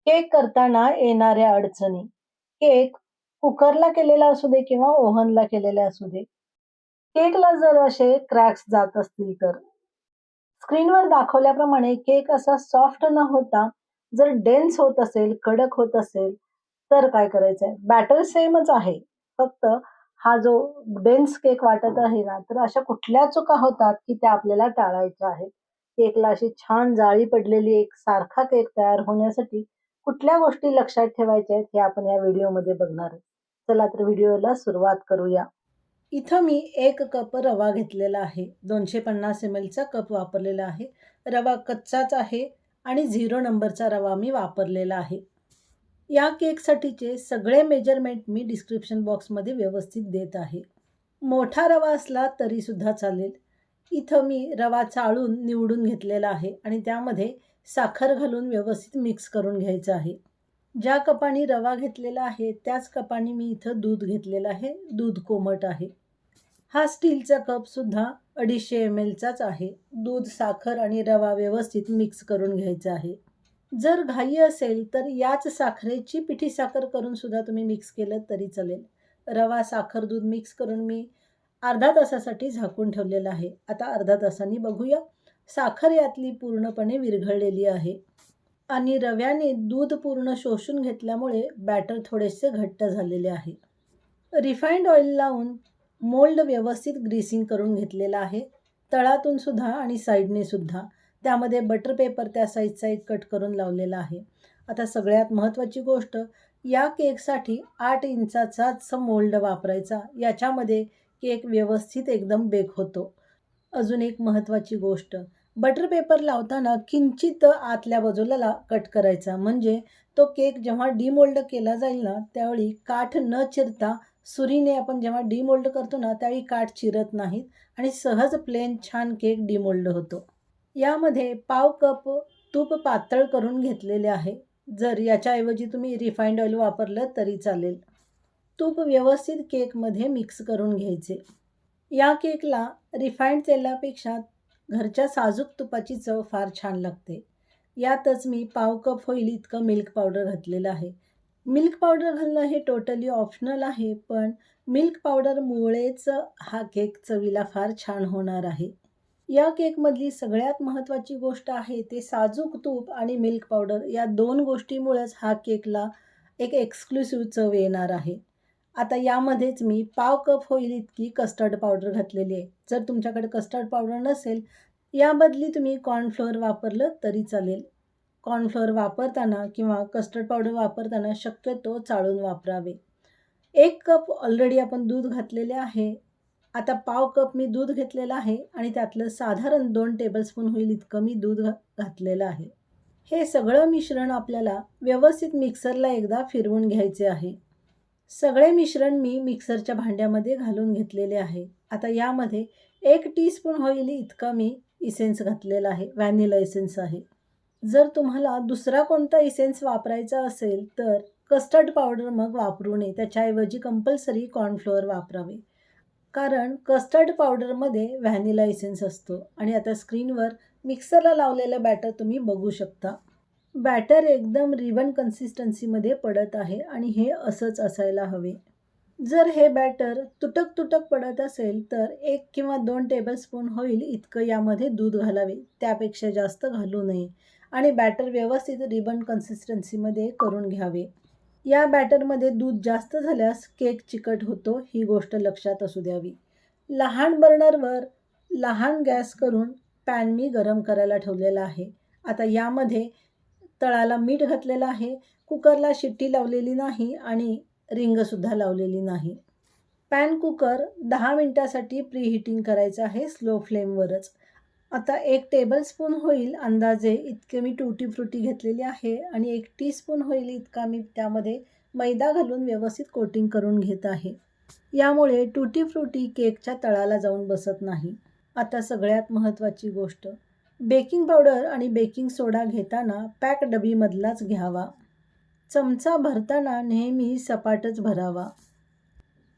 Cake करताना येणाऱ्या अडचणी. केक कुकरला केलेला असू दे किंवा ओव्हनला केलेला असू दे. केकला जर असे क्रॅक्स जात असतील तर स्क्रीनवर दाखवल्याप्रमाणे केक असा सॉफ्ट न होता जर डेन्स होत असेल, कडक होत असेल, तर काय करायचंय? बॅटर सेमच आहे. फक्त हा जो डेन्स केक वाटत आहे ना, तर अशा कुठल्या चुका होतात, की त्या आपल्याला टाळायच्या आहेत. केकला अशी छान जाळी पडलेली एक सारखा केक तयार होण्यासाठी कुठल्या गोष्टी लक्षात ठेवायच्या आहेत, हे आपण या व्हिडिओमध्ये बघणार आहोत. चला तर व्हिडिओला सुरुवात करूया. इथं मी 1 कप रवा घेतलेला आहे. 250 mlचा कप वापरलेला आहे. रवा कच्चाच आहे आणि 0 नंबरचा रवा मी वापरलेला आहे. या केकसाठीचे सगळे मेजरमेंट मी डिस्क्रिप्शन बॉक्समध्ये व्यवस्थित देत आहे. मोठा रवा असला तरीसुद्धा चालेल. इथं मी रवा चाळून निवडून घेतलेला आहे आणि त्यामध्ये साखर घालून व्यवस्थित मिक्स करून घ्यायचं आहे. ज्या कपाने रवा घेतलेला आहे त्याच कपाने मी इथं दूध घेतलेलं आहे. दूध कोमट आहे. हा स्टीलचा कपसुद्धा 250 mlचाच आहे. दूध, साखर आणि रवा व्यवस्थित मिक्स करून घ्यायचा आहे. जर घाई असेल तर याच साखरेची पिठी साखर करून सुद्धा तुम्ही मिक्स केलं तरी चालेल. रवा, साखर, दूध मिक्स करून मी अर्धा तासासाठी झाकून ठेवलेलं आहे. आता अर्धा तासांनी बघूया. साखर यातली पूर्णपणे विरघळलेली आहे आणि रव्याने दूध पूर्ण शोषून घेतल्यामुळे बॅटर थोडेसे घट्ट झालेले आहे. रिफाइंड ऑइल लावून मोल्ड व्यवस्थित ग्रीसिंग करून घेतलेला आहे. तळातून सुद्धा आणि साईडने सुद्धा. त्यामध्ये बटर पेपर त्या साईजचा एक कट करून लावलेला आहे. आता सगळ्यात महत्त्वाची गोष्ट, या केकसाठी 8 इंचाचाच मोल्ड वापरायचा. याच्यामध्ये केक व्यवस्थित एकदम बेक होतो. अजून एक महत्त्वाची गोष्ट, बटर पेपर लावताना किंचित आतल्या बाजूला कट करायचा. म्हणजे तो केक जेव्हा डिमोल्ड केला जाईल ना, त्यावेळी काठ न चिरता सुरीने आपण जेव्हा डिमोल्ड करतो ना, त्यावेळी काठ चिरत नाहीत आणि सहज प्लेन छान केक डिमोल्ड होतो. यामध्ये पाव कप तूप पातळ करून घेतलेले आहे. जर याच्याऐवजी तुम्ही रिफाइंड ऑइल वापरलं तरी चालेल. तूप व्यवस्थित केकमध्ये मिक्स करून घ्यायचे. या केकला रिफाइंड तेलापेक्षा घरच्या साजूक तुपाची चव फार छान लागते. यातच मी पाव कप होईल इतकं मिल्क पावडर घातलेलं आहे. मिल्क पावडर घालणं हे टोटली ऑप्शनल आहे, पण मिल्क पावडरमुळेच हा केक चवीला फार छान होणार आहे. या केकमधली सगळ्यात महत्त्वाची गोष्ट आहे ते साजूक तूप आणि मिल्क पावडर, या 2 गोष्टीमुळेच हा केकला एक एक्सक्लुसिव्ह चव येणार आहे. आता यामध्येच मी पाव कप होईल इतकी कस्टर्ड पावडर घातलेली आहे. जर तुमच्याकडे कस्टर्ड पावडर नसेल, याबदली तुम्ही कॉर्नफ्लोअर वापरलं तरी चालेल. कॉर्नफ्लोअर वापरताना किंवा कस्टर्ड पावडर वापरताना शक्यतो चाळून वापरावे. 1 कप ऑलरेडी आपण दूध घातलेले आहे. आता पाव कप मी दूध घेतलेलं आहे आणि त्यातलं साधारण 2 टेबलस्पून होईल इतकं मी दूध घातलेलं आहे. हे सगळं मिश्रण आपल्याला व्यवस्थित मिक्सरला एकदा फिरवून घ्यायचे आहे. सगळे मिश्रण मी मिक्सरच्या भांड्यामध्ये घालून घेतलेले आहे. आता यामध्ये 1 टीस्पून होईल इतका मी इसेन्स घातलेला आहे. व्हॅनिला इसेन्स आहे. जर तुम्हाला दुसरा कोणता इसेन्स वापरायचा असेल तर कस्टर्ड पावडर मग वापरू नये. त्याच्याऐवजी कंपल्सरी कॉर्नफ्लोअर वापरावे. कारण कस्टर्ड पावडरमध्ये व्हॅनिला इसेन्स असतो. आणि आता स्क्रीनवर मिक्सरला लावलेलं बॅटर तुम्ही बघू शकता. बॅटर एकदम रिबन कन्सिस्टन्सीमध्ये पडत आहे आणि हे असंच असायला हवे. जर हे बॅटर तुटक पडत असेल तर 1 किंवा 2 टेबलस्पून होईल इतकं यामध्ये दूध घालावे. त्यापेक्षा जास्त घालू नये आणि बॅटर व्यवस्थित रिबन कन्सिस्टन्सीमध्ये करून घ्यावे. या बॅटरमध्ये दूध जास्त झाल्यास केक चिकट होतो, ही गोष्ट लक्षात असू द्यावी. लहान बर्नरवर लहान गॅस करून पॅन मी गरम करायला ठेवलेला आहे. आता यामध्ये तळाला मीठ घातलेलं आहे. कुकरला शिट्टी लावलेली नाही आणि रिंगसुद्धा लावलेली नाही. पॅन कुकर 10 मिनिटासाठी प्रीहीटिंग करायचं आहे स्लो फ्लेमवरच. आता 1 टेबलस्पून होईल अंदाजे इतके मी टूटी फ्रुटी घेतलेली आहे आणि 1 टीस्पून होईल इतका मी त्यामध्ये मैदा घालून व्यवस्थित कोटिंग करून घेत आहे. यामुळे टूटी फ्रुटी केकच्या तळाला जाऊन बसत नाही. आता सगळ्यात महत्त्वाची गोष्ट, बेकिंग पावडर आणि बेकिंग सोडा घेताना पॅक डबीमधलाच घ्यावा. चमचा भरताना नेहमी सपाटच भरावा.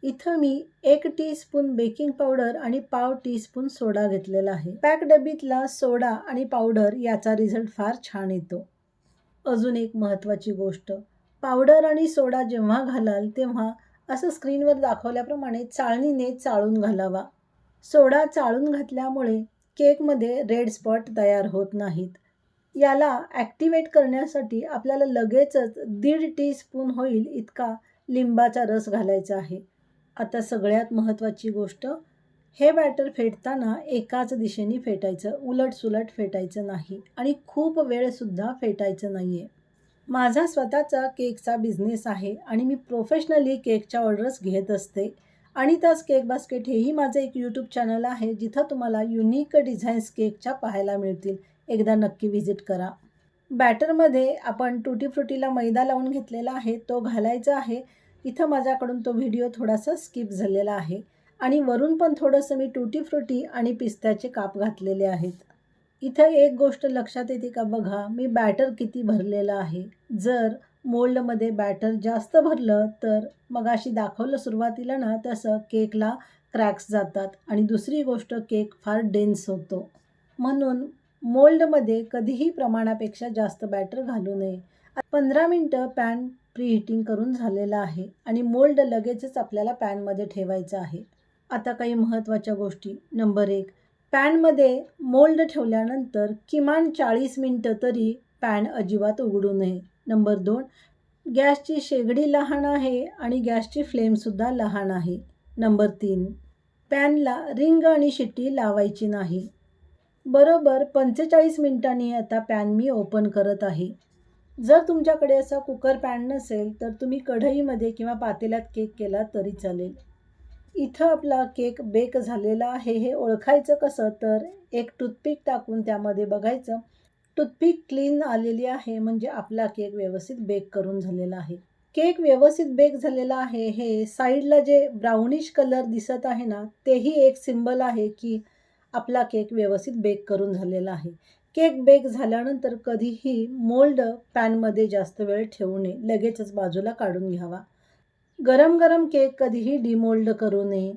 इथं मी 1 टीस्पून बेकिंग पावडर आणि पाव टीस्पून सोडा घेतलेला आहे. पॅक डबीतला सोडा आणि पावडर याचा रिझल्ट फार छान येतो. अजून एक महत्त्वाची गोष्ट, पावडर आणि सोडा जेव्हा घालाल तेव्हा असं स्क्रीनवर दाखवल्याप्रमाणे चाळणीने चाळून घालावा. सोडा चाळून घातल्यामुळे केकमध्ये रेड स्पॉट तयार होत नाहीत. याला ॲक्टिवेट करण्यासाठी आपल्याला लगेचच 1.5 टीस्पून होईल इतका लिंबाचा रस घालायचा आहे. आता सगळ्यात महत्त्वाची गोष्ट, हे बॅटर फेटताना एकाच दिशेने फेटायचं, उलट-सुलट फेटायचं नाही आणि खूप वेळसुद्धा फेटायचं नाही आहे. माझा स्वतःचा केकचा बिझनेस आहे आणि मी प्रोफेशनली केकच्या ऑर्डर्स घेत असते. अनिताज केक बास्केट हेही माझं एक यूट्यूब चॅनल आहे, जिथं तुम्हाला युनिक डिझाईन्स केकच्या पाहायला मिळतील. एकदा नक्की व्हिजिट करा. बॅटरमध्ये आपण टुटी फ्रुटीला मैदा लावून घेतलेला आहे, तो घालायचा आहे. इथं माझ्याकडून तो व्हिडिओ थोडासा स्किप झालेला आहे आणि वरून पण थोडंसं मी टुटी फ्रुटी आणि पिस्त्याचे काप घातलेले आहेत. इथं एक गोष्ट लक्षात येते का बघा, मी बॅटर किती भरलेलं आहे. जर मोल्डमध्ये बॅटर जास्त भरलं तर मगाशी दाखवलं सुरुवातीला ना तसं केकला क्रॅक्स जातात आणि दुसरी गोष्ट केक फार डेन्स होतो. म्हणून मोल्डमध्ये कधीही प्रमाणापेक्षा जास्त बॅटर घालू नये. 15 मिनटं पॅन प्रीहीटिंग करून झालेलं आहे आणि मोल्ड लगेचच आपल्याला पॅनमध्ये ठेवायचं आहे. आता काही महत्त्वाच्या गोष्टी. नंबर 1, पॅनमध्ये मोल्ड ठेवल्यानंतर किमान 40 मिनटं तरी पॅन अजिबात उघडू नये. नंबर 2, गॅसची शेगडी लहान आहे आणि गॅसची फ्लेमसुद्धा लहान आहे. नंबर 3, पॅनला रिंग आणि शिट्टी लावायची नाही. बरोबर 45 मिनिटांनी आता पॅन मी ओपन करत आहे. जर तुमच्याकडे असा कुकर पॅन नसेल तर तुम्ही कढईमध्ये किंवा पातेल्यात केक केला तरी चालेल. इथं आपला केक बेक झालेला आहे. हे ओळखायचं कसं, तर एक टूथपिक टाकून त्यामध्ये बघायचं. टूथपिक क्लीन आलेली आहे म्हणजे आपला केक व्यवस्थित बेक करून झालेला आहे. केक व्यवस्थित बेक झालेला आहे. हे साईडला जे ब्राउनिश कलर दिसत आहे ना, तेही एक सिंबल आहे की आपला केक व्यवस्थित बेक करून झालेला आहे. केक बेक झाल्यानंतर कधीही मोल्ड पॅनमध्ये जास्त वेळ ठेवू नये. लगेचच बाजूला काढून घ्यावा. गरम गरम केक कधीही डिमोल्ड करू नये.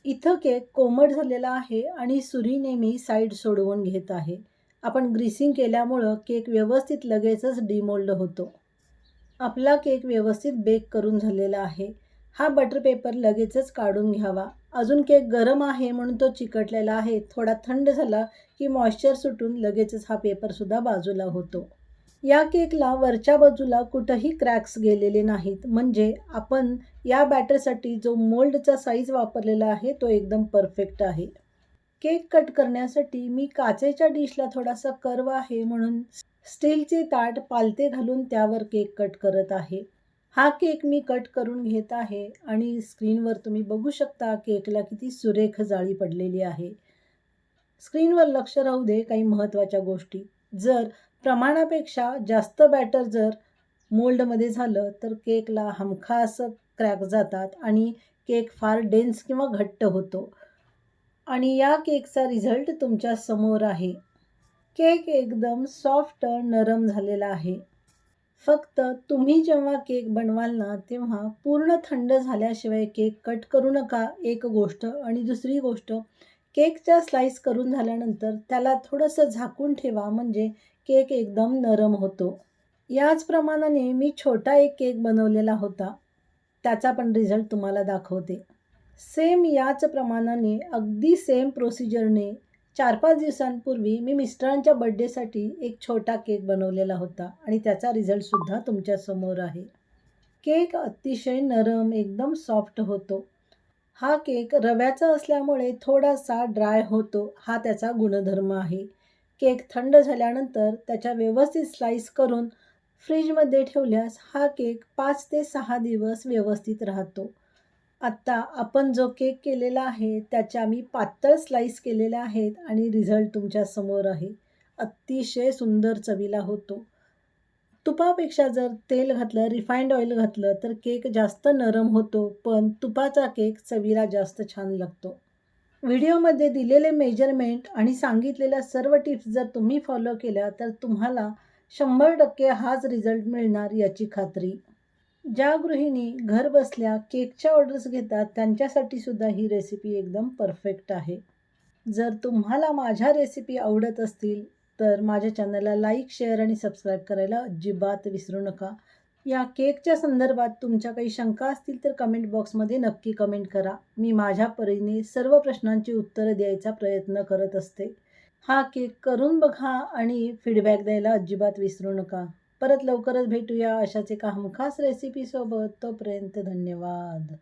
इथं केक कोमट झालेला आहे आणि सुरीने मी साईड सोडवून घेत आहे. आपण ग्रीसिंग केल्यामुळं केक व्यवस्थित लगेचच डिमोल्ड होतो. आपला केक व्यवस्थित बेक करून झालेला आहे. हा बटर पेपर लगेचच काढून घ्यावा. अजून केक गरम आहे म्हणून तो चिकटलेला आहे. थोडा थंड झाला की मॉइश्चर सुटून लगेचच हा पेपरसुद्धा बाजूला होतो. या केकला वरच्या बाजूला कुठंही क्रॅक्स गेलेले नाहीत, म्हणजे आपण या बॅटरसाठी जो मोल्डचा साईज वापरलेला आहे तो एकदम परफेक्ट आहे. केक कट करण्यासाठी मी काचेच्या डिशला थोडासा कर्व आहे म्हणून स्टीलचे ताट पालथे घालून त्यावर केक कट करत आहे. हा केक मी कट करून घेत आहे आणि स्क्रीनवर तुम्ही बघू शकता केकला किती सुरेख जाळी पडलेली आहे. स्क्रीनवर लक्ष राहू दे काही महत्त्वाच्या गोष्टी. जर प्रमाणापेक्षा जास्त बॅटर जर मोल्डमध्ये झालं तर केकला हमखास क्रॅक जातात आणि केक फार डेन्स किंवा घट्ट होतो. आणि या केकचा रिझल्ट तुमच्या समोर आहे. केक एकदम सॉफ्ट नरम झालेला आहे. फक्त तुम्ही जेव्हा केक बनवाल ना तेव्हा पूर्ण थंड झाल्याशिवाय केक कट करू नका, एक गोष्ट. आणि दुसरी गोष्ट, केकच्या स्लाईस करून झाल्यानंतर त्याला थोडंसं झाकून ठेवा म्हणजे केक एकदम नरम होतो. याच प्रमाणाने मी छोटा एक केक बनवलेला होता, त्याचा पण रिझल्ट तुम्हाला दाखवते. सेम याच प्रमाणाने अगदी सेम प्रोसिजरने 4-5 दिवसांपूर्वी मी मिस्टरांच्या बड्डेसाठी एक छोटा केक बनवलेला होता आणि त्याचा रिझल्टसुद्धा तुमच्यासमोर आहे. केक अतिशय नरम एकदम सॉफ्ट होतो. हा केक रव्याचा असल्यामुळे थोडासा ड्राय होतो, हा त्याचा गुणधर्म आहे. केक थंड झाल्यानंतर त्याच्या व्यवस्थित स्लाईस करून फ्रीजमध्ये ठेवल्यास हा केक 5 ते 6 दिवस व्यवस्थित राहतो. आत्ता आपण जो केक केलेला आहे त्याच्या मी पातळ स्लाईस केलेल्या आहेत आणि रिझल्ट तुमच्यासमोर आहे. अतिशय सुंदर चवीला होतो. तुपापेक्षा जर तेल घातलं, रिफाइंड ऑइल घातलं तर केक जास्त नरम होतो, पण तुपाचा केक चवीला जास्त छान लागतो. व्हिडिओमध्ये दिलेले मेजरमेंट आणि सांगितलेल्या सर्व टिप्स जर तुम्ही फॉलो केल्या तर तुम्हाला 100% हाच रिझल्ट मिळणार याची खात्री. ज्या गृहिणी घर बसल्या केकच्या ऑर्डर्स घेतात त्यांच्यासाठी सुद्धा ही रेसिपी एकदम परफेक्ट आहे. जर तुम्हाला माझ्या रेसिपी आवडत असतील तर माझ्या चॅनलला लाईक, शेअर आणि सबस्क्राईब करायला अजिबात विसरू नका. या केकच्या संदर्भात तुमच्या काही शंका असतील तर कमेंट बॉक्समध्ये नक्की कमेंट करा. मी माझ्या परीने सर्व प्रश्नांची उत्तरं द्यायचा प्रयत्न करत असते. हा केक करून बघा आणि फीडबॅक द्यायला अजिबात विसरू नका. परत लवकरच भेटूया अशाच एका हमखास रेसिपीसोबत. तोपर्यंत धन्यवाद.